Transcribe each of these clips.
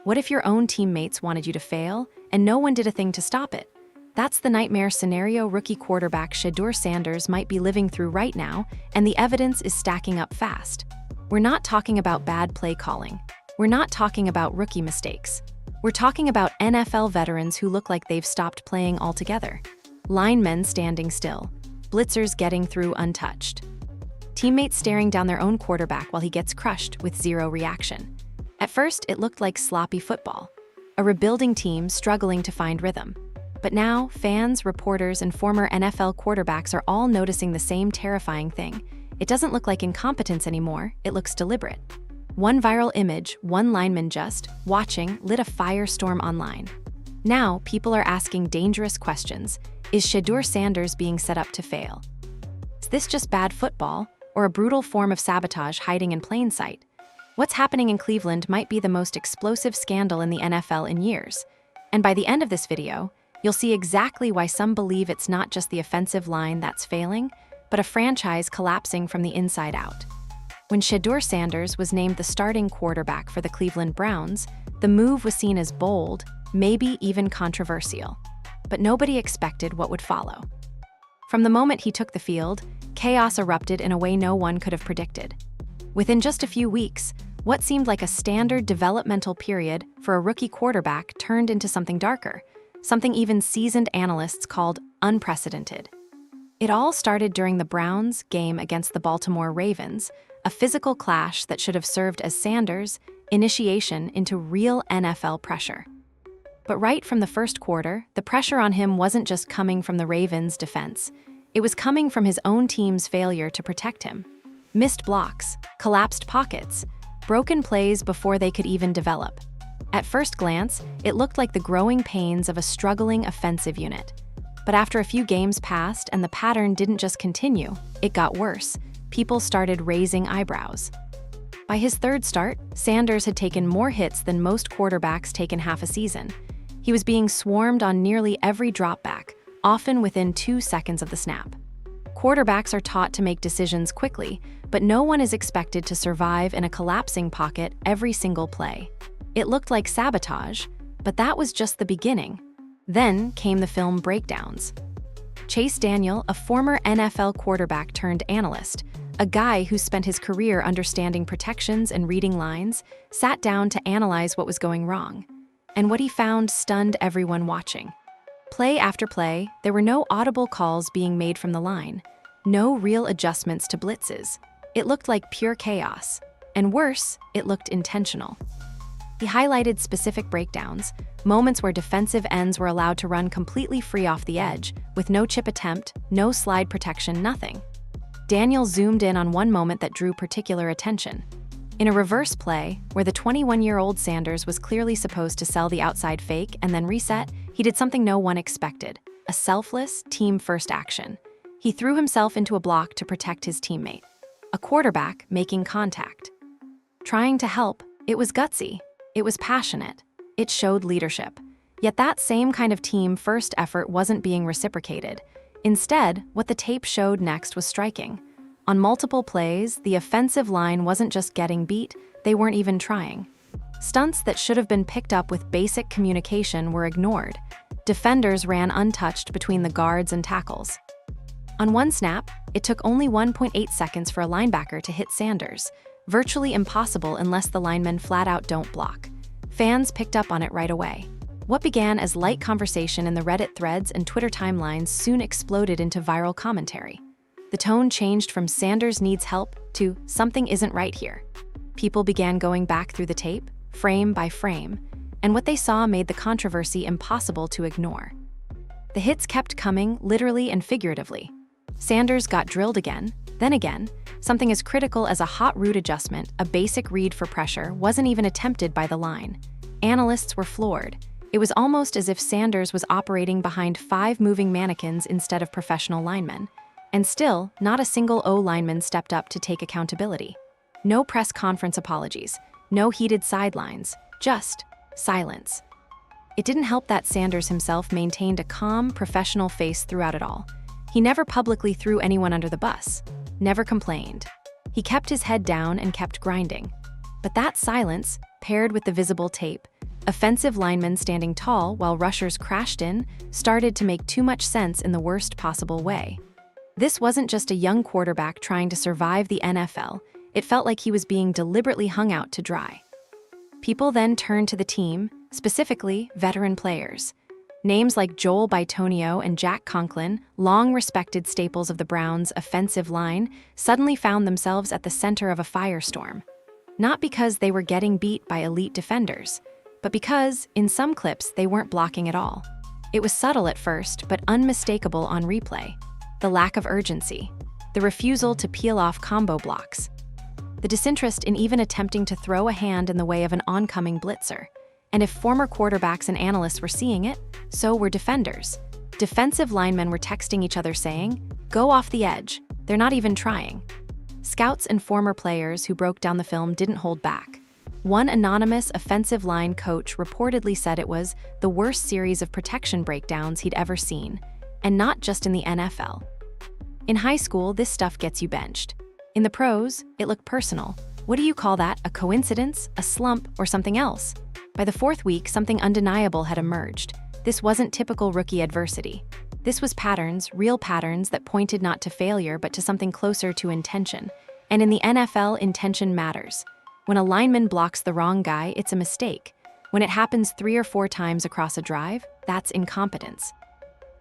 What if your own teammates wanted you to fail, and no one did a thing to stop it? That's the nightmare scenario rookie quarterback Shedeur Sanders might be living through right now, and the evidence is stacking up fast. We're not talking about bad play calling. We're not talking about rookie mistakes. We're talking about NFL veterans who look like they've stopped playing altogether. Linemen standing still. Blitzers getting through untouched. Teammates staring down their own quarterback while he gets crushed with zero reaction. At first, it looked like sloppy football. A rebuilding team struggling to find rhythm. But now, fans, reporters, and former NFL quarterbacks are all noticing the same terrifying thing. It doesn't look like incompetence anymore, it looks deliberate. One viral image, one lineman just watching, lit a firestorm online. Now, people are asking dangerous questions. Is Shedeur Sanders being set up to fail? Is this just bad football, or a brutal form of sabotage hiding in plain sight? What's happening in Cleveland might be the most explosive scandal in the NFL in years. And by the end of this video, you'll see exactly why some believe it's not just the offensive line that's failing, but a franchise collapsing from the inside out. When Shedeur Sanders was named the starting quarterback for the Cleveland Browns, the move was seen as bold, maybe even controversial. But nobody expected what would follow. From the moment he took the field, chaos erupted in a way no one could have predicted. Within just a few weeks, what seemed like a standard developmental period for a rookie quarterback turned into something darker, something even seasoned analysts called unprecedented. It all started during the Browns' game against the Baltimore Ravens, a physical clash that should have served as Sanders' initiation into real NFL pressure. But right from the first quarter, the pressure on him wasn't just coming from the Ravens' defense. It was coming from his own team's failure to protect him. Missed blocks, collapsed pockets, broken plays before they could even develop. At first glance, it looked like the growing pains of a struggling offensive unit. But after a few games passed and the pattern didn't just continue, it got worse. People started raising eyebrows. By his third start, Sanders had taken more hits than most quarterbacks take in half a season. He was being swarmed on nearly every dropback, often within 2 seconds of the snap. Quarterbacks are taught to make decisions quickly, but no one is expected to survive in a collapsing pocket every single play. It looked like sabotage, but that was just the beginning. Then came the film breakdowns. Chase Daniel, a former NFL quarterback turned analyst, a guy who spent his career understanding protections and reading lines, sat down to analyze what was going wrong. And what he found stunned everyone watching. Play after play, there were no audible calls being made from the line, no real adjustments to blitzes. It looked like pure chaos. And worse, it looked intentional. He highlighted specific breakdowns, moments where defensive ends were allowed to run completely free off the edge, with no chip attempt, no slide protection, nothing. Daniel zoomed in on one moment that drew particular attention. In a reverse play, where the 21-year-old Sanders was clearly supposed to sell the outside fake and then reset, he did something no one expected, a selfless, team-first action. He threw himself into a block to protect his teammate. A quarterback making contact. Trying to help, it was gutsy. It was passionate. It showed leadership. Yet that same kind of team-first effort wasn't being reciprocated. Instead, what the tape showed next was striking. On multiple plays, the offensive line wasn't just getting beat, they weren't even trying. Stunts that should have been picked up with basic communication were ignored. Defenders ran untouched between the guards and tackles. On one snap, it took only 1.8 seconds for a linebacker to hit Sanders, virtually impossible unless the linemen flat out don't block. Fans picked up on it right away. What began as light conversation in the Reddit threads and Twitter timelines soon exploded into viral commentary. The tone changed from "Sanders needs help" to "something isn't right here." People began going back through the tape, frame by frame, and what they saw made the controversy impossible to ignore. The hits kept coming, literally and figuratively. Sanders got drilled again, then again. Something as critical as a hot route adjustment, a basic read for pressure, wasn't even attempted by the line. Analysts were floored. It was almost as if Sanders was operating behind 5 moving mannequins instead of professional linemen. And still, not a single O-lineman stepped up to take accountability. No press conference apologies, no heated sidelines, just silence. It didn't help that Sanders himself maintained a calm, professional face throughout it all. He never publicly threw anyone under the bus, never complained. He kept his head down and kept grinding. But that silence, paired with the visible tape, Offensive linemen standing tall while rushers crashed in started to make too much sense in the worst possible way. This wasn't just a young quarterback trying to survive the NFL, it felt like he was being deliberately hung out to dry. People then turned to the team, specifically veteran players. Names like Joel Bitonio and Jack Conklin, long-respected staples of the Browns' offensive line, suddenly found themselves at the center of a firestorm. Not because they were getting beat by elite defenders, but because, in some clips, they weren't blocking at all. It was subtle at first, but unmistakable on replay. The lack of urgency, the refusal to peel off combo blocks, the disinterest in even attempting to throw a hand in the way of an oncoming blitzer. And if former quarterbacks and analysts were seeing it, so were defenders. Defensive linemen were texting each other saying, "Go off the edge, they're not even trying." Scouts and former players who broke down the film didn't hold back. One anonymous offensive line coach reportedly said it was the worst series of protection breakdowns he'd ever seen, and not just in the NFL. In high school, this stuff gets you benched. In the pros, it looked personal. What do you call that? A coincidence, a slump, or something else? By the fourth week, something undeniable had emerged. This wasn't typical rookie adversity. This was patterns, real patterns that pointed not to failure but to something closer to intention. And in the NFL, intention matters. When a lineman blocks the wrong guy, it's a mistake. When it happens 3 or 4 times across a drive, that's incompetence.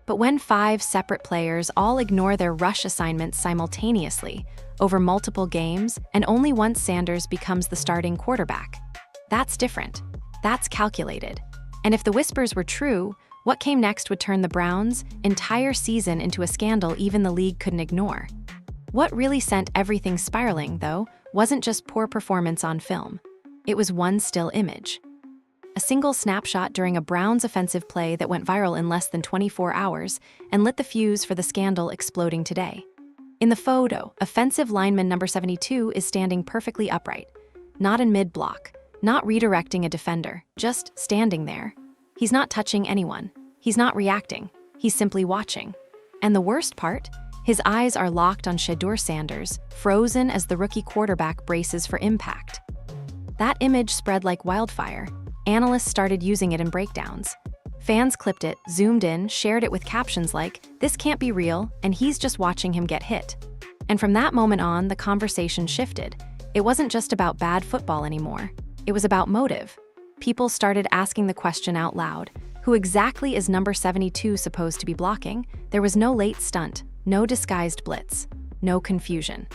But when 5 separate players all ignore their rush assignments simultaneously, over multiple games, and only once Sanders becomes the starting quarterback, that's different. That's calculated. And if the whispers were true, what came next would turn the Browns' entire season into a scandal even the league couldn't ignore. What really sent everything spiraling, though, wasn't just poor performance on film. It was one still image. A single snapshot during a Browns offensive play that went viral in less than 24 hours and lit the fuse for the scandal exploding today. In the photo, offensive lineman number 72 is standing perfectly upright, not in mid-block, not redirecting a defender, just standing there. He's not touching anyone. He's not reacting. He's simply watching. And the worst part? His eyes are locked on Shedeur Sanders, frozen as the rookie quarterback braces for impact. That image spread like wildfire. Analysts started using it in breakdowns. Fans clipped it, zoomed in, shared it with captions like, "This can't be real, and he's just watching him get hit." And from that moment on, the conversation shifted. It wasn't just about bad football anymore. It was about motive. People started asking the question out loud. Who exactly is number 72 supposed to be blocking? There was no late stunt, no disguised blitz, no confusion.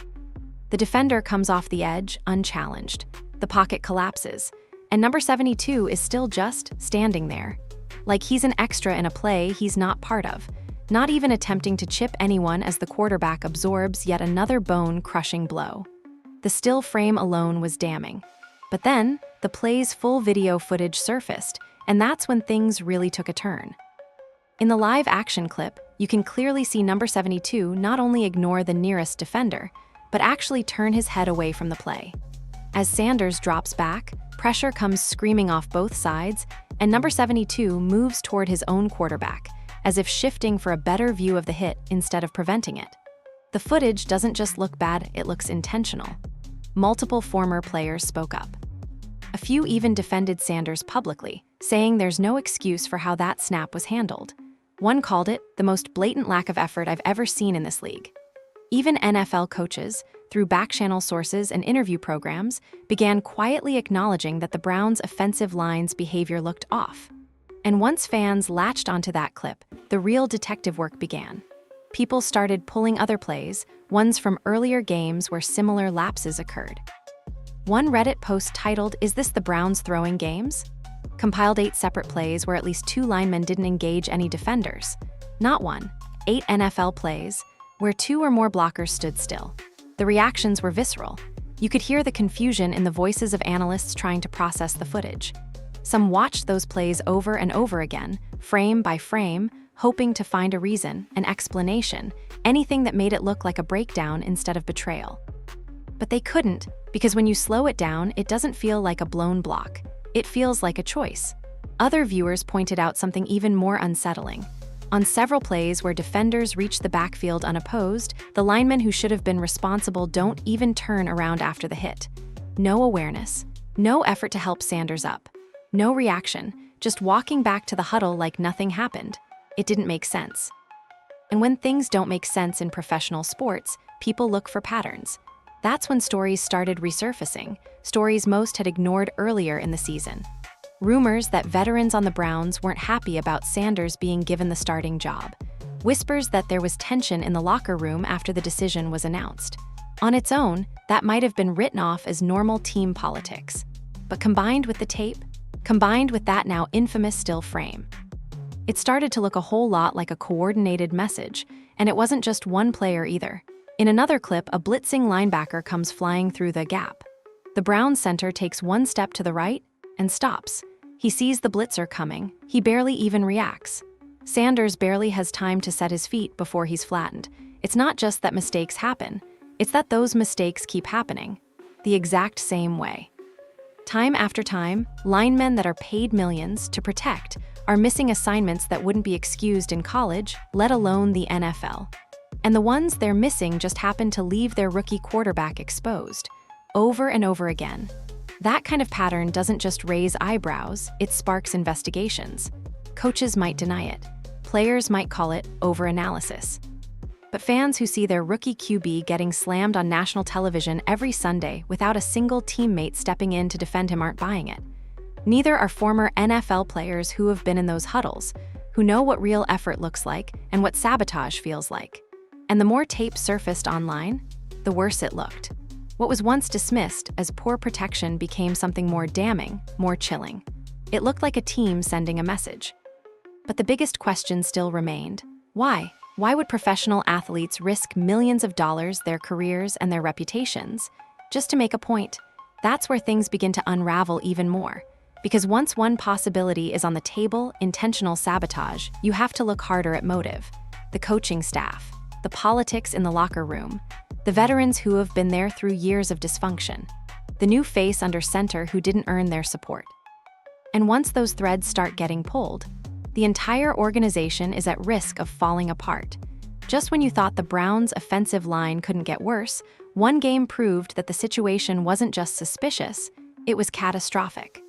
The defender comes off the edge, unchallenged. The pocket collapses, and number 72 is still just standing there. Like he's an extra in a play he's not part of, not even attempting to chip anyone as the quarterback absorbs yet another bone-crushing blow. The still frame alone was damning. But then, the play's full video footage surfaced, and that's when things really took a turn. In the live action clip, you can clearly see number 72 not only ignore the nearest defender, but actually turn his head away from the play. As Sanders drops back, pressure comes screaming off both sides, and number 72 moves toward his own quarterback, as if shifting for a better view of the hit instead of preventing it. The footage doesn't just look bad, it looks intentional. Multiple former players spoke up. A few even defended Sanders publicly, saying there's no excuse for how that snap was handled. One called it the most blatant lack of effort I've ever seen in this league. Even NFL coaches, through back-channel sources and interview programs, began quietly acknowledging that the Browns' offensive line's behavior looked off. And once fans latched onto that clip, the real detective work began. People started pulling other plays, ones from earlier games where similar lapses occurred. One Reddit post titled, "Is this the Browns throwing games?" compiled 8 separate plays where at least 2 linemen didn't engage any defenders. Not one, 8 NFL plays, where 2 or more blockers stood still. The reactions were visceral. You could hear the confusion in the voices of analysts trying to process the footage. Some watched those plays over and over again, frame by frame, hoping to find a reason, an explanation, anything that made it look like a breakdown instead of betrayal. But they couldn't, because when you slow it down, it doesn't feel like a blown block. It feels like a choice. Other viewers pointed out something even more unsettling. On several plays where defenders reach the backfield unopposed, the linemen who should have been responsible don't even turn around after the hit. No awareness, no effort to help Sanders up, No reaction, just walking back to the huddle like nothing happened. It didn't make sense. And when things don't make sense in professional sports, people look for patterns. That's when stories started resurfacing, stories most had ignored earlier in the season. Rumors that veterans on the Browns weren't happy about Sanders being given the starting job. Whispers that there was tension in the locker room after the decision was announced. On its own, that might have been written off as normal team politics. But combined with the tape, combined with that now infamous still frame, it started to look a whole lot like a coordinated message, and it wasn't just one player either. In another clip, a blitzing linebacker comes flying through the gap. The Browns center takes one step to the right and stops. He sees the blitzer coming. He barely even reacts. Sanders barely has time to set his feet before he's flattened. It's not just that mistakes happen, it's that those mistakes keep happening, the exact same way. Time after time, linemen that are paid millions to protect are missing assignments that wouldn't be excused in college, let alone the NFL. And the ones they're missing just happen to leave their rookie quarterback exposed, over and over again. That kind of pattern doesn't just raise eyebrows, it sparks investigations. Coaches might deny it. Players might call it overanalysis. But fans who see their rookie QB getting slammed on national television every Sunday without a single teammate stepping in to defend him aren't buying it. Neither are former NFL players who have been in those huddles, who know what real effort looks like and what sabotage feels like. And the more tape surfaced online, the worse it looked. What was once dismissed as poor protection became something more damning, more chilling. It looked like a team sending a message. But the biggest question still remained. Why? Why would professional athletes risk millions of dollars, their careers, and their reputations, just to make a point? That's where things begin to unravel even more. Because once one possibility is on the table, intentional sabotage, you have to look harder at motive. The coaching staff, the politics in the locker room, the veterans who have been there through years of dysfunction, the new face under center who didn't earn their support. And once those threads start getting pulled, the entire organization is at risk of falling apart. Just when you thought the Browns' offensive line couldn't get worse, one game proved that the situation wasn't just suspicious, it was catastrophic.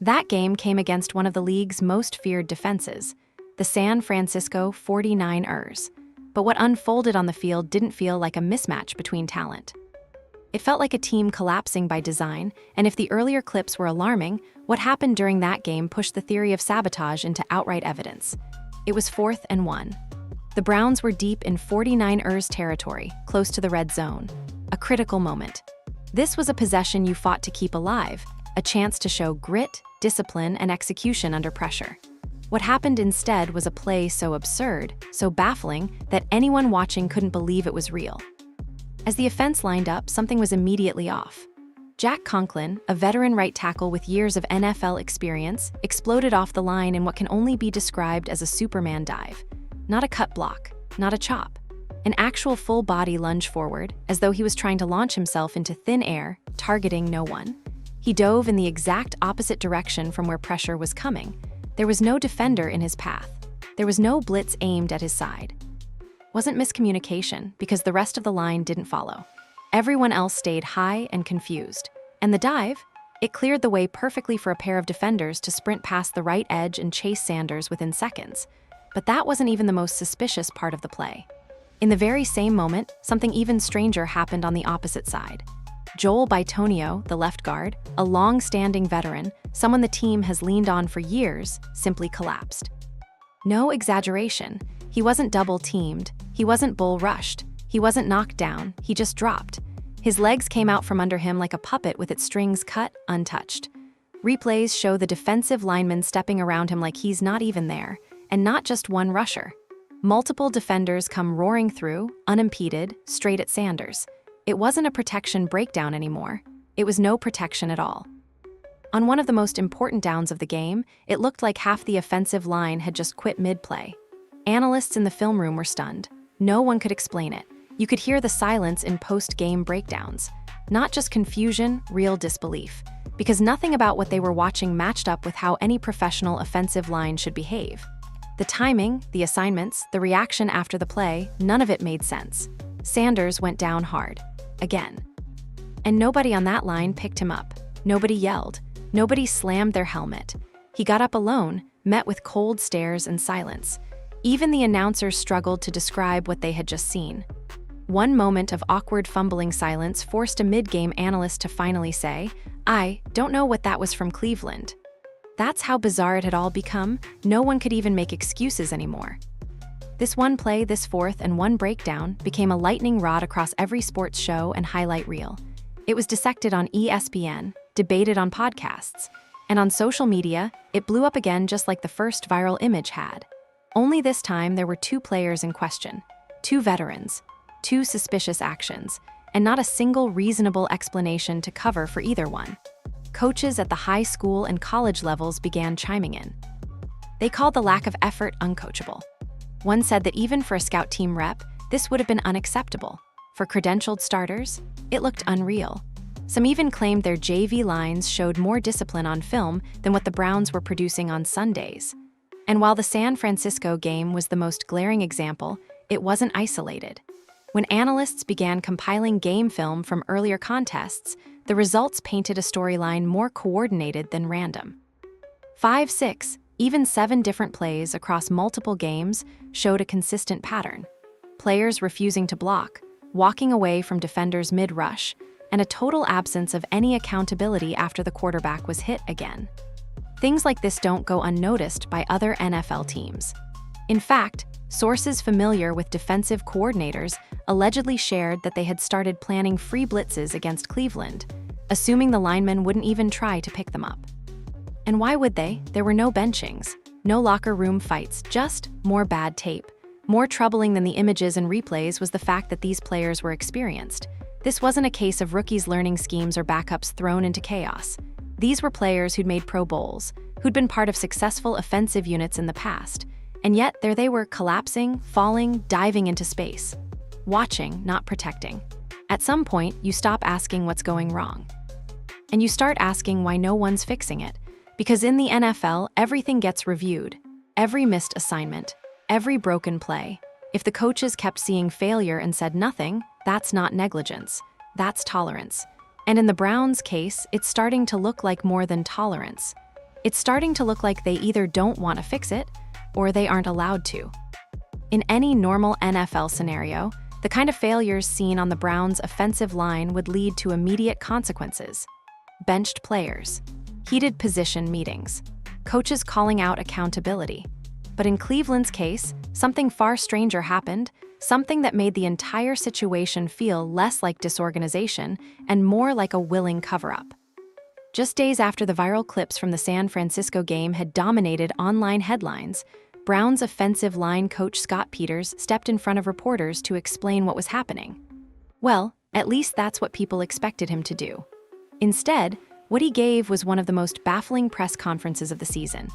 That game came against one of the league's most feared defenses, the San Francisco 49ers. But what unfolded on the field didn't feel like a mismatch between talent. It felt like a team collapsing by design, and if the earlier clips were alarming, what happened during that game pushed the theory of sabotage into outright evidence. It was 4th and 1. The Browns were deep in 49ers territory, close to the red zone. A critical moment. This was a possession you fought to keep alive, a chance to show grit, discipline, and execution under pressure. What happened instead was a play so absurd, so baffling, that anyone watching couldn't believe it was real. As the offense lined up, something was immediately off. Jack Conklin, a veteran right tackle with years of NFL experience, exploded off the line in what can only be described as a Superman dive. Not a cut block, not a chop. An actual full-body lunge forward, as though he was trying to launch himself into thin air, targeting no one. He dove in the exact opposite direction from where pressure was coming. There was no defender in his path. There was no blitz aimed at his side. Wasn't miscommunication, because the rest of the line didn't follow. Everyone else stayed high and confused. And the dive? It cleared the way perfectly for a pair of defenders to sprint past the right edge and chase Sanders within seconds. But that wasn't even the most suspicious part of the play. In the very same moment, something even stranger happened on the opposite side. Joel Bitonio, the left guard, a long-standing veteran, someone the team has leaned on for years, simply collapsed. No exaggeration. He wasn't double-teamed. He wasn't bull-rushed. He wasn't knocked down. He just dropped. His legs came out from under him like a puppet with its strings cut, untouched. Replays show the defensive lineman stepping around him like he's not even there, and not just one rusher. Multiple defenders come roaring through, unimpeded, straight at Sanders. It wasn't a protection breakdown anymore. It was no protection at all. On one of the most important downs of the game, it looked like half the offensive line had just quit mid-play. Analysts in the film room were stunned. No one could explain it. You could hear the silence in post-game breakdowns. Not just confusion, real disbelief. Because nothing about what they were watching matched up with how any professional offensive line should behave. The timing, the assignments, the reaction after the play, none of it made sense. Sanders went down hard. Again. And nobody on that line picked him up. Nobody yelled. Nobody slammed their helmet. He got up alone, met with cold stares and silence. Even the announcers struggled to describe what they had just seen. One moment of awkward fumbling silence forced a mid-game analyst to finally say, "I don't know what that was from Cleveland." That's how bizarre it had all become. No one could even make excuses anymore. This one play, this fourth and one breakdown, became a lightning rod across every sports show and highlight reel. It was dissected on ESPN, debated on podcasts, and on social media, it blew up again just like the first viral image had. Only this time there were two players in question, two veterans, two suspicious actions, and not a single reasonable explanation to cover for either one. Coaches at the high school and college levels began chiming in. They called the lack of effort uncoachable. One said that even for a scout team rep, this would have been unacceptable. For credentialed starters, it looked unreal. Some even claimed their JV lines showed more discipline on film than what the Browns were producing on Sundays. And while the San Francisco game was the most glaring example, it wasn't isolated. When analysts began compiling game film from earlier contests, the results painted a storyline more coordinated than random. 5, 6, even 7 different plays across multiple games showed a consistent pattern. Players refusing to block, walking away from defenders mid-rush, and a total absence of any accountability after the quarterback was hit again. Things like this don't go unnoticed by other NFL teams. In fact, sources familiar with defensive coordinators allegedly shared that they had started planning free blitzes against Cleveland, assuming the linemen wouldn't even try to pick them up. And why would they? There were no benchings, no locker room fights, just more bad tape. More troubling than the images and replays was the fact that these players were experienced. This wasn't a case of rookies learning schemes or backups thrown into chaos. These were players who'd made Pro Bowls, who'd been part of successful offensive units in the past, and yet there they were collapsing, falling, diving into space. Watching, not protecting. At some point, you stop asking what's going wrong. And you start asking why no one's fixing it. Because in the NFL, everything gets reviewed. Every missed assignment, every broken play. If the coaches kept seeing failure and said nothing, that's not negligence. That's tolerance. And in the Browns' case, it's starting to look like more than tolerance. It's starting to look like they either don't want to fix it, or they aren't allowed to. In any normal NFL scenario, the kind of failures seen on the Browns' offensive line would lead to immediate consequences. Benched players, heated position meetings, coaches calling out accountability. But in Cleveland's case, something far stranger happened, something that made the entire situation feel less like disorganization and more like a willing cover-up. Just days after the viral clips from the San Francisco game had dominated online headlines, Browns offensive line coach Scott Peters stepped in front of reporters to explain what was happening. Well, at least that's what people expected him to do. Instead, what he gave was one of the most baffling press conferences of the season.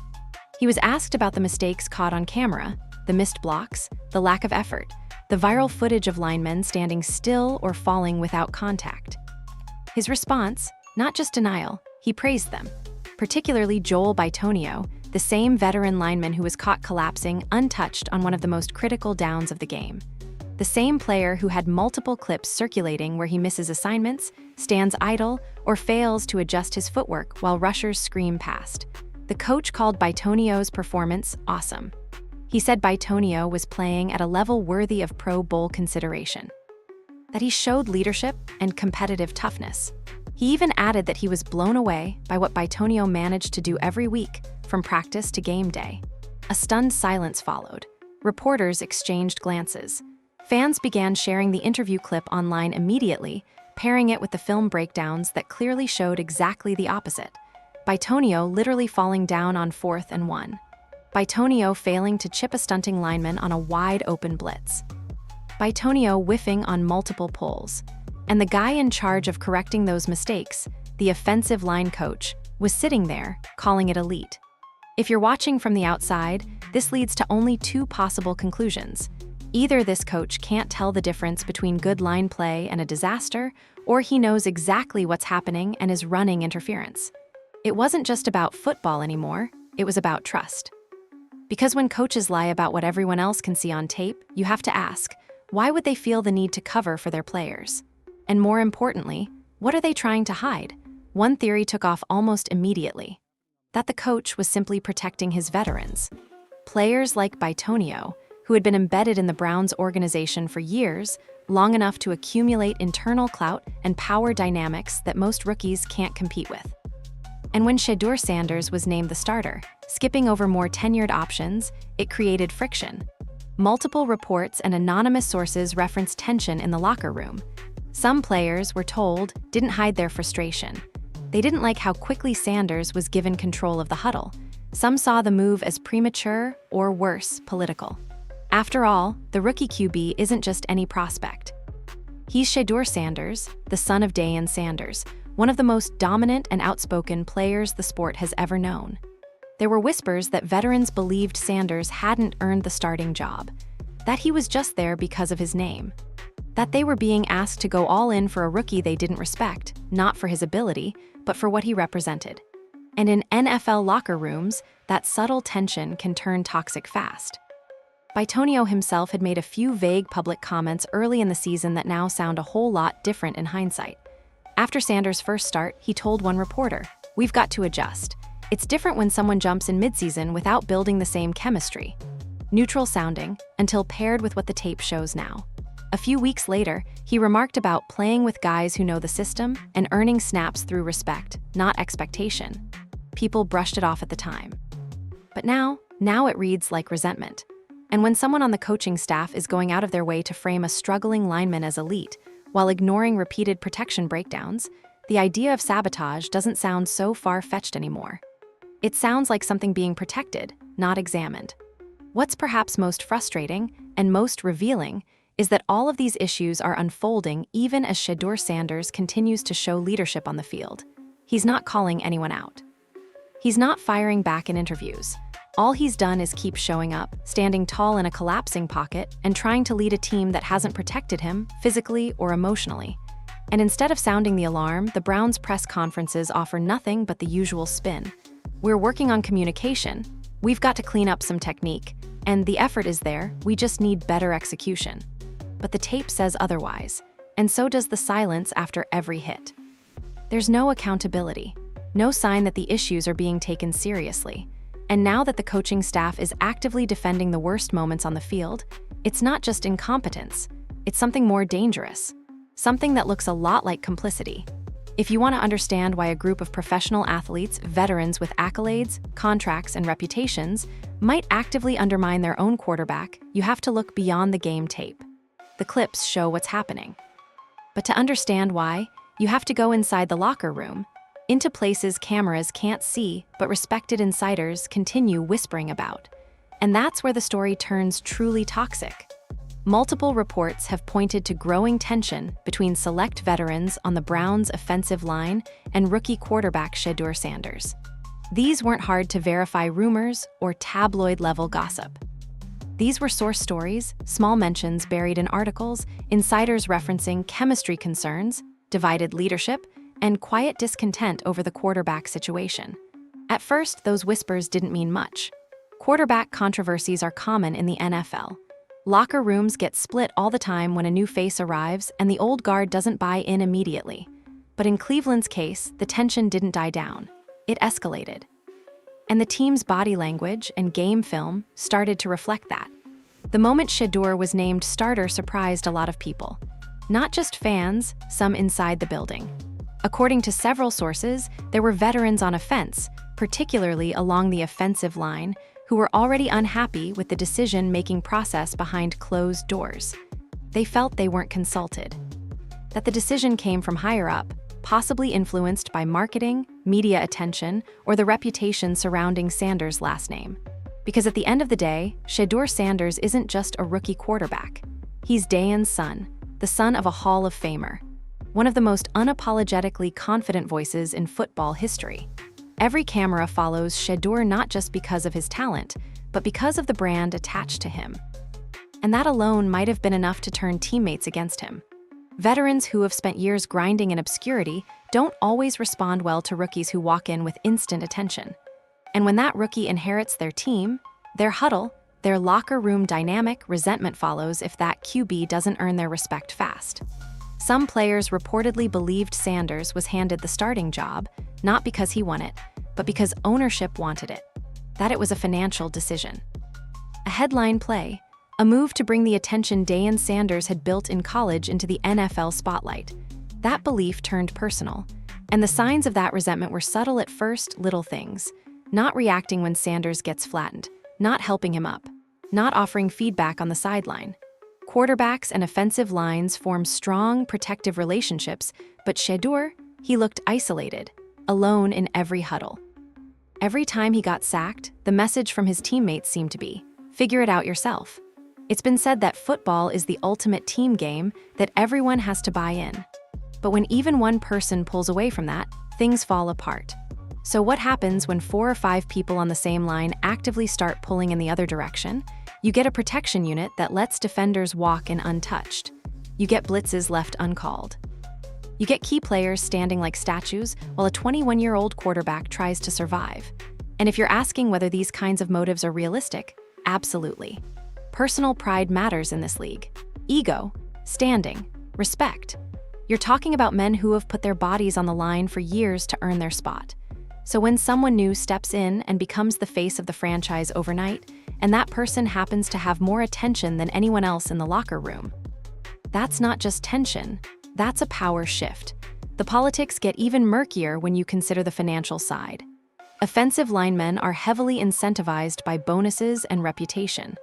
He was asked about the mistakes caught on camera, the missed blocks, the lack of effort, the viral footage of linemen standing still or falling without contact. His response, not just denial, he praised them, particularly Joel Bitonio, the same veteran lineman who was caught collapsing untouched on one of the most critical downs of the game. The same player who had multiple clips circulating where he misses assignments, stands idle, or fails to adjust his footwork while rushers scream past. The coach called Bitonio's performance awesome. He said Bitonio was playing at a level worthy of Pro Bowl consideration, that he showed leadership and competitive toughness. He even added that he was blown away by what Bitonio managed to do every week, from practice to game day. A stunned silence followed. Reporters exchanged glances. Fans began sharing the interview clip online immediately, pairing it with the film breakdowns that clearly showed exactly the opposite. Bitonio literally falling down on 4th and 1. Bitonio failing to chip a stunting lineman on a wide-open blitz. Bitonio whiffing on multiple pulls. And the guy in charge of correcting those mistakes, the offensive line coach, was sitting there, calling it elite. If you're watching from the outside, this leads to only two possible conclusions. Either this coach can't tell the difference between good line play and a disaster, or he knows exactly what's happening and is running interference. It wasn't just about football anymore, it was about trust. Because when coaches lie about what everyone else can see on tape, you have to ask, why would they feel the need to cover for their players? And more importantly, what are they trying to hide? One theory took off almost immediately. that the coach was simply protecting his veterans. Players like Bitonio, who had been embedded in the Browns organization for years, long enough to accumulate internal clout and power dynamics that most rookies can't compete with. And when Shedeur Sanders was named the starter, skipping over more tenured options, it created friction. Multiple reports and anonymous sources referenced tension in the locker room. Some players, were told, didn't hide their frustration. They didn't like how quickly Sanders was given control of the huddle. Some saw the move as premature or worse, political. After all, the rookie QB isn't just any prospect. He's Shedeur Sanders, the son of Deion Sanders, one of the most dominant and outspoken players the sport has ever known. There were whispers that veterans believed Sanders hadn't earned the starting job, that he was just there because of his name, that they were being asked to go all in for a rookie they didn't respect, not for his ability, but for what he represented. And in NFL locker rooms, that subtle tension can turn toxic fast. Bitonio himself had made a few vague public comments early in the season that now sound a whole lot different in hindsight. After Sanders' first start, he told one reporter, "We've got to adjust. It's different when someone jumps in midseason without building the same chemistry." Neutral sounding, until paired with what the tape shows now. A few weeks later, he remarked about playing with guys who know the system and earning snaps through respect, not expectation. People brushed it off at the time. But now it reads like resentment. And when someone on the coaching staff is going out of their way to frame a struggling lineman as elite, while ignoring repeated protection breakdowns, the idea of sabotage doesn't sound so far-fetched anymore. It sounds like something being protected, not examined. What's perhaps most frustrating and most revealing is that all of these issues are unfolding even as Shedeur Sanders continues to show leadership on the field. He's not calling anyone out. He's not firing back in interviews. All he's done is keep showing up, standing tall in a collapsing pocket, and trying to lead a team that hasn't protected him, physically or emotionally. And instead of sounding the alarm, the Browns' press conferences offer nothing but the usual spin. "We're working on communication. We've got to clean up some technique. And the effort is there, we just need better execution." But the tape says otherwise, and so does the silence after every hit. There's no accountability, no sign that the issues are being taken seriously. And now that the coaching staff is actively defending the worst moments on the field, it's not just incompetence, it's something more dangerous. Something that looks a lot like complicity. If you want to understand why a group of professional athletes, veterans with accolades, contracts, and reputations, might actively undermine their own quarterback, you have to look beyond the game tape. The clips show what's happening. But to understand why, you have to go inside the locker room, into places cameras can't see, but respected insiders continue whispering about. And that's where the story turns truly toxic. Multiple reports have pointed to growing tension between select veterans on the Browns' offensive line and rookie quarterback Shedeur Sanders. These weren't hard to verify rumors or tabloid-level gossip. These were source stories, small mentions buried in articles, insiders referencing chemistry concerns, divided leadership, and quiet discontent over the quarterback situation. At first, those whispers didn't mean much. Quarterback controversies are common in the NFL. Locker rooms get split all the time when a new face arrives and the old guard doesn't buy in immediately. But in Cleveland's case, the tension didn't die down. It escalated. And the team's body language and game film started to reflect that. The moment Shedeur was named starter surprised a lot of people. Not just fans, some inside the building. According to several sources, there were veterans on offense, particularly along the offensive line, who were already unhappy with the decision-making process behind closed doors. They felt they weren't consulted. That the decision came from higher up, possibly influenced by marketing, media attention, or the reputation surrounding Sanders' last name. Because at the end of the day, Shedeur Sanders isn't just a rookie quarterback. He's Deion's son, the son of a Hall of Famer. One of the most unapologetically confident voices in football history. Every camera follows Shedeur not just because of his talent, but because of the brand attached to him. And that alone might have been enough to turn teammates against him. Veterans who have spent years grinding in obscurity don't always respond well to rookies who walk in with instant attention. And when that rookie inherits their team, their huddle, their locker room dynamic, resentment follows if that QB doesn't earn their respect fast. Some players reportedly believed Sanders was handed the starting job, not because he won it, but because ownership wanted it, that it was a financial decision. A headline play, a move to bring the attention Deion Sanders had built in college into the NFL spotlight. That belief turned personal, and the signs of that resentment were subtle at first, little things. Not reacting when Sanders gets flattened, not helping him up, not offering feedback on the sideline. Quarterbacks and offensive lines form strong, protective relationships, but Shedeur, he looked isolated, alone in every huddle. Every time he got sacked, the message from his teammates seemed to be, figure it out yourself. It's been said that football is the ultimate team game, that everyone has to buy in. But when even one person pulls away from that, things fall apart. So what happens when 4 or 5 people on the same line actively start pulling in the other direction? You get a protection unit that lets defenders walk in untouched. You get blitzes left uncalled. You get key players standing like statues while a 21-year-old quarterback tries to survive. And if you're asking whether these kinds of motives are realistic, absolutely. Personal pride matters in this league. Ego, standing, respect. You're talking about men who have put their bodies on the line for years to earn their spot. So when someone new steps in and becomes the face of the franchise overnight, and that person happens to have more attention than anyone else in the locker room, that's not just tension, that's a power shift. The politics get even murkier when you consider the financial side. Offensive linemen are heavily incentivized by bonuses and reputation.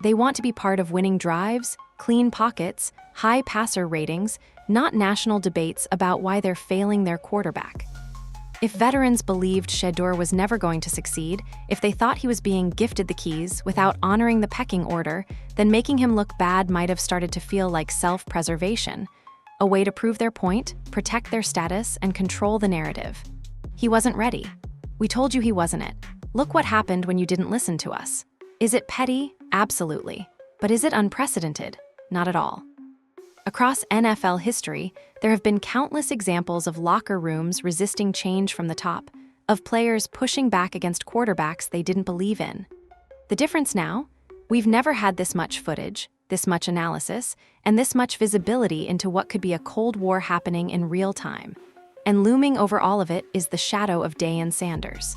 They want to be part of winning drives, clean pockets, high passer ratings, not national debates about why they're failing their quarterback. If veterans believed Shedeur was never going to succeed, if they thought he was being gifted the keys without honoring the pecking order, then making him look bad might have started to feel like self-preservation, a way to prove their point, protect their status, and control the narrative. He wasn't ready. We told you he wasn't it. Look what happened when you didn't listen to us. Is it petty? Absolutely. But is it unprecedented? Not at all. Across NFL history, there have been countless examples of locker rooms resisting change from the top, of players pushing back against quarterbacks they didn't believe in. The difference now? We've never had this much footage, this much analysis, and this much visibility into what could be a Cold War happening in real time. And looming over all of it is the shadow of Deion Sanders.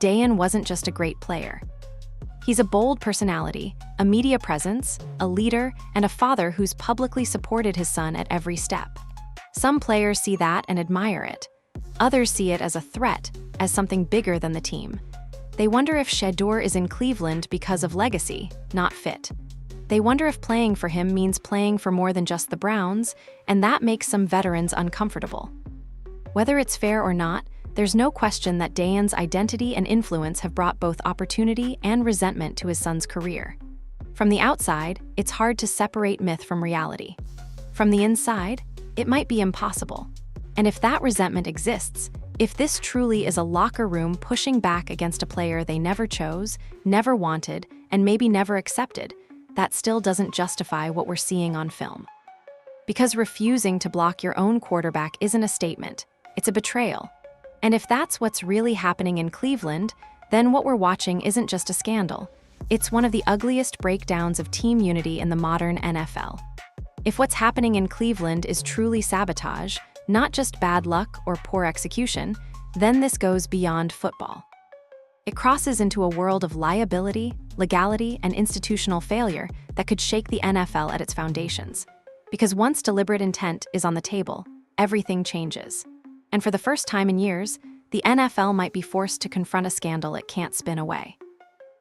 Deion wasn't just a great player. He's a bold personality, a media presence, a leader, and a father who's publicly supported his son at every step. Some players see that and admire it. Others see it as a threat, as something bigger than the team. They wonder if Shedeur is in Cleveland because of legacy, not fit. They wonder if playing for him means playing for more than just the Browns, and that makes some veterans uncomfortable. Whether it's fair or not, there's no question that Deion's identity and influence have brought both opportunity and resentment to his son's career. From the outside, it's hard to separate myth from reality. From the inside, it might be impossible. And if that resentment exists, if this truly is a locker room pushing back against a player they never chose, never wanted, and maybe never accepted, that still doesn't justify what we're seeing on film. Because refusing to block your own quarterback isn't a statement, it's a betrayal. And if that's what's really happening in Cleveland, then what we're watching isn't just a scandal. It's one of the ugliest breakdowns of team unity in the modern NFL. If what's happening in Cleveland is truly sabotage, not just bad luck or poor execution, then this goes beyond football. It crosses into a world of liability, legality, and institutional failure that could shake the NFL at its foundations. Because once deliberate intent is on the table, everything changes. And for the first time in years, the NFL might be forced to confront a scandal it can't spin away.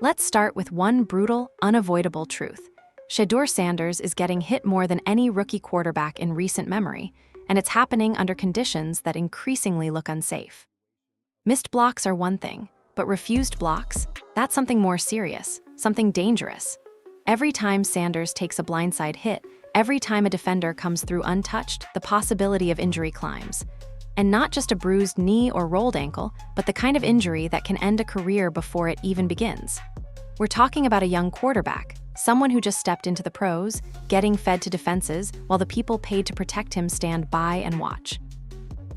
Let's start with one brutal, unavoidable truth. Shedeur Sanders is getting hit more than any rookie quarterback in recent memory, and it's happening under conditions that increasingly look unsafe. Missed blocks are one thing, but refused blocks, that's something more serious, something dangerous. Every time Sanders takes a blindside hit, every time a defender comes through untouched, the possibility of injury climbs. And not just a bruised knee or rolled ankle, but the kind of injury that can end a career before it even begins. We're talking about a young quarterback, someone who just stepped into the pros, getting fed to defenses while the people paid to protect him stand by and watch.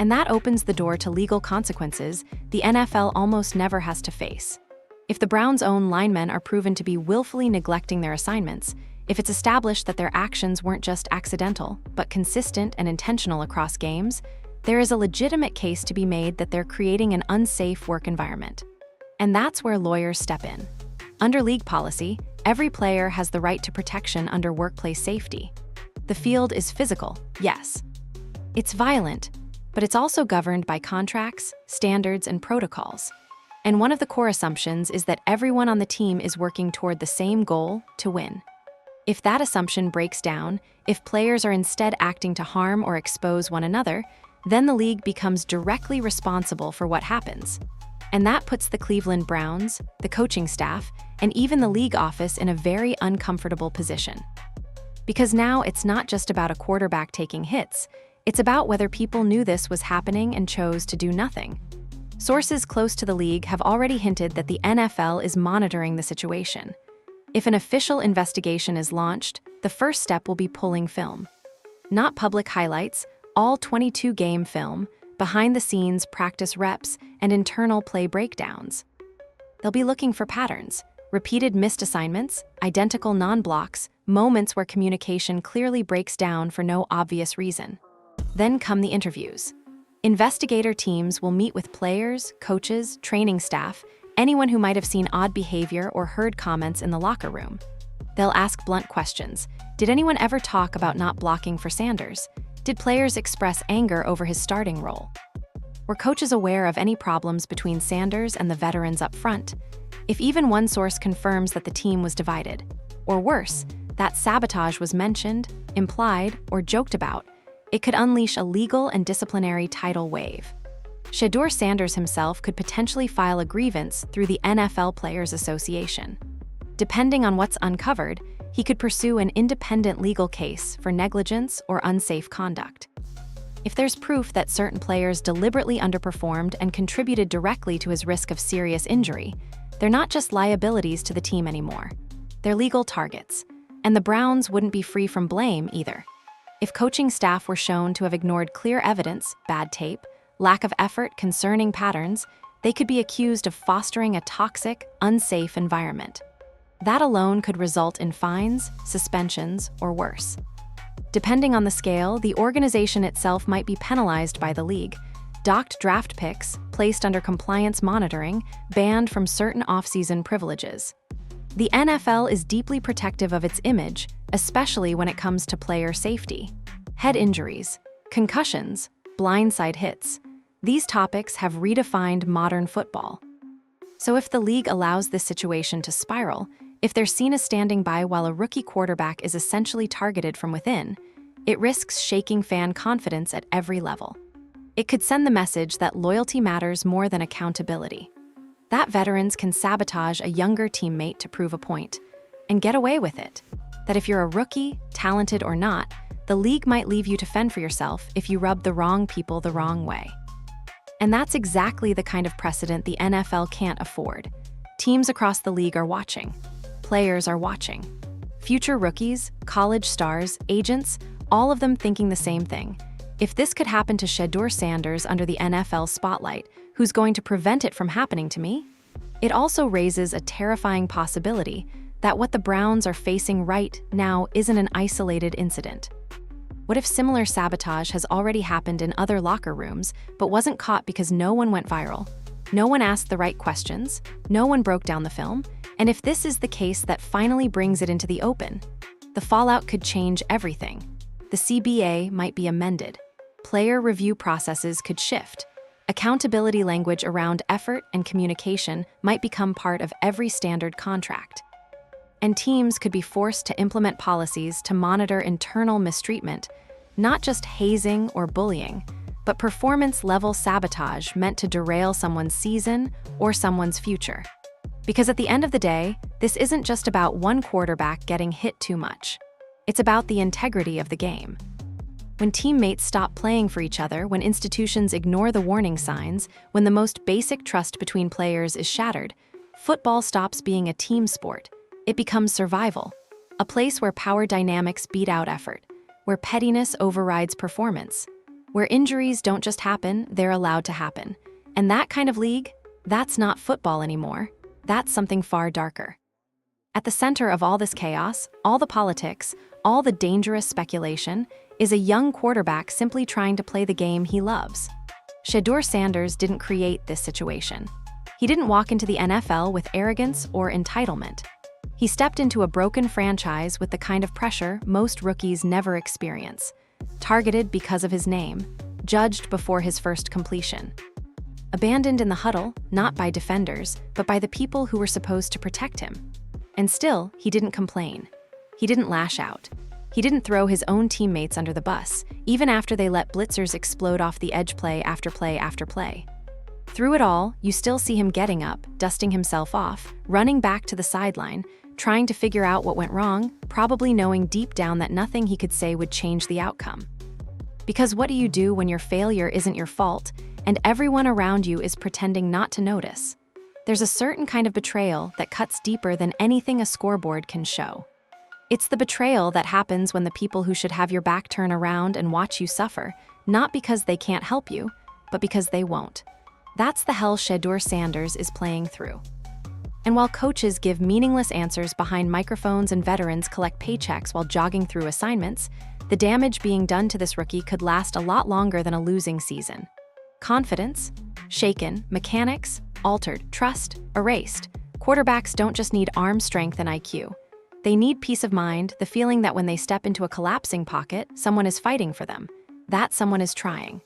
And that opens the door to legal consequences the NFL almost never has to face. If the Browns' own linemen are proven to be willfully neglecting their assignments, if it's established that their actions weren't just accidental, but consistent and intentional across games, There is a legitimate case to be made that they're creating an unsafe work environment. And that's where lawyers step in. Under league policy, every player has the right to protection under workplace safety. The field is physical, yes. It's violent, but it's also governed by contracts, standards, and protocols. And one of the core assumptions is that everyone on the team is working toward the same goal, to win. If that assumption breaks down, if players are instead acting to harm or expose one another, then the league becomes directly responsible for what happens. And that puts the Cleveland Browns, the coaching staff, and even the league office in a very uncomfortable position. Because now it's not just about a quarterback taking hits, it's about whether people knew this was happening and chose to do nothing. Sources close to the league have already hinted that the NFL is monitoring the situation. If an official investigation is launched, the first step will be pulling film. Not public highlights, all 22-game film, behind-the-scenes practice reps, and internal play breakdowns. They'll be looking for patterns, repeated missed assignments, identical non-blocks, moments where communication clearly breaks down for no obvious reason. Then come the interviews. Investigator teams will meet with players, coaches, training staff, anyone who might have seen odd behavior or heard comments in the locker room. They'll ask blunt questions. Did anyone ever talk about not blocking for Sanders? Did players express anger over his starting role? Were coaches aware of any problems between Sanders and the veterans up front? If even one source confirms that the team was divided, or worse, that sabotage was mentioned, implied, or joked about, it could unleash a legal and disciplinary tidal wave. Shedeur Sanders himself could potentially file a grievance through the NFL Players Association. Depending on what's uncovered, he could pursue an independent legal case for negligence or unsafe conduct. If there's proof that certain players deliberately underperformed and contributed directly to his risk of serious injury, they're not just liabilities to the team anymore. They're legal targets. And the Browns wouldn't be free from blame either. If coaching staff were shown to have ignored clear evidence, bad tape, lack of effort concerning patterns, they could be accused of fostering a toxic, unsafe environment. That alone could result in fines, suspensions, or worse. Depending on the scale, the organization itself might be penalized by the league. Docked draft picks, placed under compliance monitoring, banned from certain off-season privileges. The NFL is deeply protective of its image, especially when it comes to player safety. Head injuries, concussions, blindside hits. These topics have redefined modern football. So if the league allows this situation to spiral, if they're seen as standing by while a rookie quarterback is essentially targeted from within, it risks shaking fan confidence at every level. It could send the message that loyalty matters more than accountability. That veterans can sabotage a younger teammate to prove a point, and get away with it. That if you're a rookie, talented or not, the league might leave you to fend for yourself if you rub the wrong people the wrong way. And that's exactly the kind of precedent the NFL can't afford. Teams across the league are watching. Players are watching. Future rookies, college stars, agents, all of them thinking the same thing. If this could happen to Shedeur Sanders under the NFL spotlight, who's going to prevent it from happening to me? It also raises a terrifying possibility that what the Browns are facing right now isn't an isolated incident. What if similar sabotage has already happened in other locker rooms, but wasn't caught because no one went viral? No one asked the right questions, no one broke down the film, and if this is the case that finally brings it into the open, the fallout could change everything. The CBA might be amended. Player review processes could shift. Accountability language around effort and communication might become part of every standard contract. And teams could be forced to implement policies to monitor internal mistreatment, not just hazing or bullying, but performance-level sabotage meant to derail someone's season or someone's future. Because at the end of the day, this isn't just about one quarterback getting hit too much. It's about the integrity of the game. When teammates stop playing for each other, when institutions ignore the warning signs, when the most basic trust between players is shattered, football stops being a team sport. It becomes survival, a place where power dynamics beat out effort, where pettiness overrides performance, where injuries don't just happen, they're allowed to happen. And that kind of league, that's not football anymore. That's something far darker. At the center of all this chaos, all the politics, all the dangerous speculation, is a young quarterback simply trying to play the game he loves. Shedeur Sanders didn't create this situation. He didn't walk into the NFL with arrogance or entitlement. He stepped into a broken franchise with the kind of pressure most rookies never experience. Targeted because of his name, judged before his first completion. Abandoned in the huddle, not by defenders, but by the people who were supposed to protect him. And still, he didn't complain. He didn't lash out. He didn't throw his own teammates under the bus, even after they let blitzers explode off the edge play after play after play. Through it all, you still see him getting up, dusting himself off, running back to the sideline, trying to figure out what went wrong, probably knowing deep down that nothing he could say would change the outcome. Because what do you do when your failure isn't your fault, and everyone around you is pretending not to notice? There's a certain kind of betrayal that cuts deeper than anything a scoreboard can show. It's the betrayal that happens when the people who should have your back turn around and watch you suffer, not because they can't help you, but because they won't. That's the hell Shedeur Sanders is playing through. And while coaches give meaningless answers behind microphones and veterans collect paychecks while jogging through assignments, the damage being done to this rookie could last a lot longer than a losing season. Confidence? Shaken. Mechanics? Altered. Trust? Erased. Quarterbacks don't just need arm strength and IQ. They need peace of mind, the feeling that when they step into a collapsing pocket, someone is fighting for them. That someone is trying.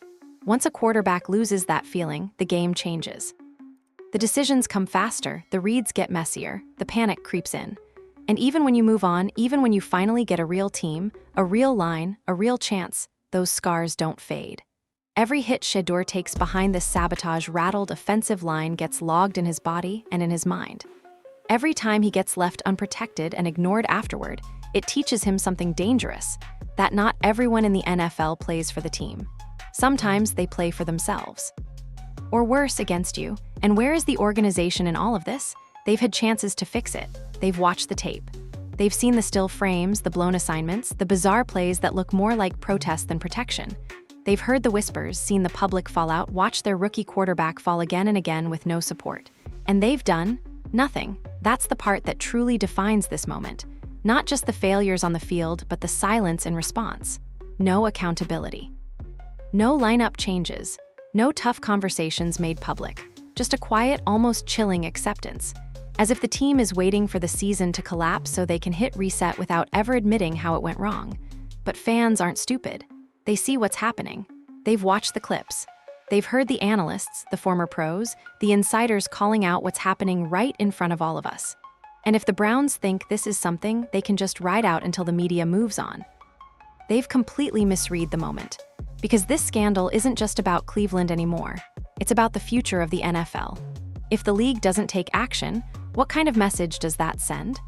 Once a quarterback loses that feeling, the game changes. The decisions come faster, the reads get messier, the panic creeps in. And even when you move on, even when you finally get a real team, a real line, a real chance, those scars don't fade. Every hit Shedeur takes behind this sabotage rattled offensive line gets logged in his body and in his mind. Every time he gets left unprotected and ignored afterward, it teaches him something dangerous, that not everyone in the NFL plays for the team. Sometimes they play for themselves. Or worse, against you. And where is the organization in all of this? They've had chances to fix it. They've watched the tape. They've seen the still frames, the blown assignments, the bizarre plays that look more like protest than protection. They've heard the whispers, seen the public fallout, watched their rookie quarterback fall again and again with no support. And they've done nothing. That's the part that truly defines this moment. Not just the failures on the field, but the silence in response. No accountability. No lineup changes. No tough conversations made public. Just a quiet, almost chilling acceptance. As if the team is waiting for the season to collapse so they can hit reset without ever admitting how it went wrong. But fans aren't stupid. They see what's happening. They've watched the clips. They've heard the analysts, the former pros, the insiders calling out what's happening right in front of all of us. And if the Browns think this is something they can just ride out until the media moves on, they've completely misread the moment. Because this scandal isn't just about Cleveland anymore. It's about the future of the NFL. If the league doesn't take action, what kind of message does that send?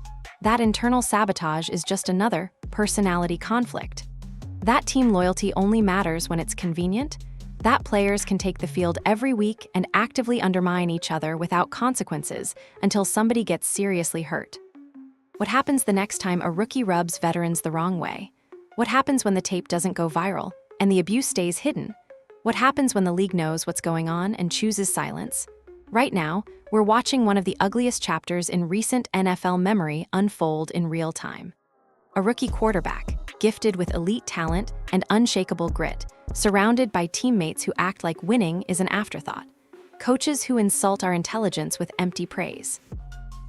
That internal sabotage is just another personality conflict. That team loyalty only matters when it's convenient. That players can take the field every week and actively undermine each other without consequences until somebody gets seriously hurt. What happens the next time a rookie rubs veterans the wrong way? What happens when the tape doesn't go viral and the abuse stays hidden? What happens when the league knows what's going on and chooses silence? Right now, we're watching one of the ugliest chapters in recent NFL memory unfold in real time. A rookie quarterback, gifted with elite talent and unshakable grit, surrounded by teammates who act like winning is an afterthought. Coaches who insult our intelligence with empty praise.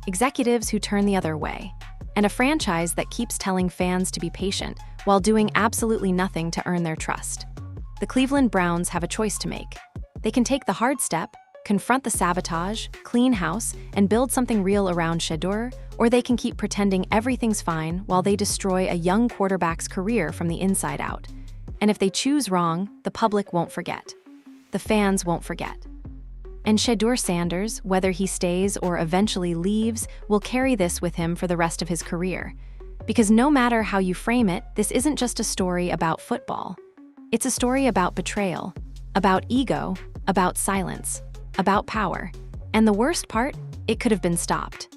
Executives who turn the other way. And a franchise that keeps telling fans to be patient while doing absolutely nothing to earn their trust. The Cleveland Browns have a choice to make. They can take the hard step, confront the sabotage, clean house, and build something real around Shedeur, or they can keep pretending everything's fine while they destroy a young quarterback's career from the inside out. And if they choose wrong, the public won't forget. The fans won't forget. And Shedeur Sanders, whether he stays or eventually leaves, will carry this with him for the rest of his career. Because no matter how you frame it, this isn't just a story about football. It's a story about betrayal, about ego, about silence, about power. And the worst part, it could have been stopped.